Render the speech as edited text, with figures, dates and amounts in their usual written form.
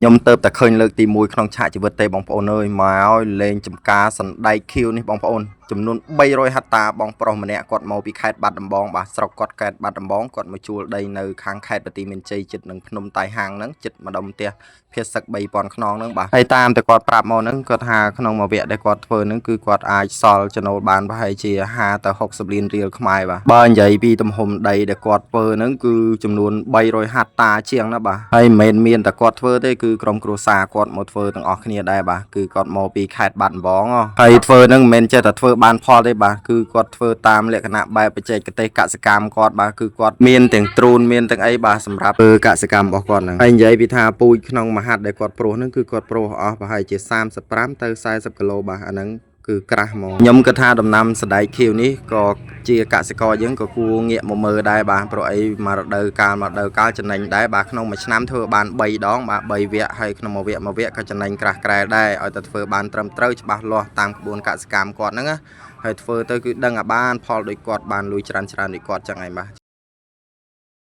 ខ្ញុំទៅតែឃើញលើកទី1ក្នុងឆាកជីវិតទេបងប្អូនអើយមកឲ្យលេងចំការសណ្ដែកខៀវនេះបងប្អូនចំនួន300ហិកតាបងប្រុសម្នាក់គាត់មកពីខេត្តបាត់ដំបងបាទស្រុកគាត់ខេត្តបាត់ដំបងគាត់មកជួលដីនៅខាងខេត្តបន្ទាយមានជ័យចិត្តនឹងភ្នំតៃហាងហ្នឹងចិត្តម្ដុំផ្ទះភាគសឹក3000ខ្នងហ្នឹងបាទហើយតាមតែគាត់ប្រាប់មកហ្នឹងគាត់ថាក្នុងមួយវគ្គដែលគាត់ធ្វើហ្នឹងគឺគាត់អាចសល់ចំណូលបានប្រហែលជា50ទៅ60លានរៀលខ្មែរបាទបើនិយាយពីទំហំដីដែលគាត់ធ្វើហ្នឹងគឺចំនួន300ហិកតាជាងណាបាទហើយមិនមែនមានតែគាត់ធ្វើទេគឺក្រុមគ្រួសារគាត់មកធ្វើទាំងអស់គ្នាដែរបាទគឺគាត់មកពីខេត្តបាត់ដំបងហើយធ្វើហ្នឹងមិនមែនចេះតែធ្វើបានផលទេបាទគឺគាត់ធ្វើតាមលក្ខណៈបែបបច្ចេកទេសកសិកម្មគាត់បាទគឺគាត់មានទាំងទ្រូនមានទាំងអីបាទសម្រាប់ធ្វើកសិកម្មរបស់គាត់ហ្នឹងហើយនិយាយពីថាពូជក្នុងមហាត់ដែលគាត់ប្រុសហ្នឹងគឺគាត់ប្រុសអស់ប្រហែលជា35ទៅ40គីឡូបាទអាហ្នឹងគឺក្រាស់ហ្មងខ្ញុំគិតថាដំណាំសណ្ដែកខៀវនេះក៏ជាកសិករយើងក៏គួរងាកមកមើលដែរបាទព្រោះអីមករដូវកាលចំណេញដែរបាទក្នុងមួយឆ្នាំធ្វើបាន3ដងបាទ3វគ្គហើយក្នុងមួយវគ្គក៏ចំណេញក្រាស់ក្រែលដែរឲ្យតែធ្វើបានត្រឹមត្រូវច្បាស់លាស់តាមក្បួនកសិកម្មគាត់ហ្នឹងណាហើយធ្វើទៅគឺដឹងឲ្យបានផលដូចគាត់បានលុយច្រើនដូចគាត់ចឹងឯងបាទ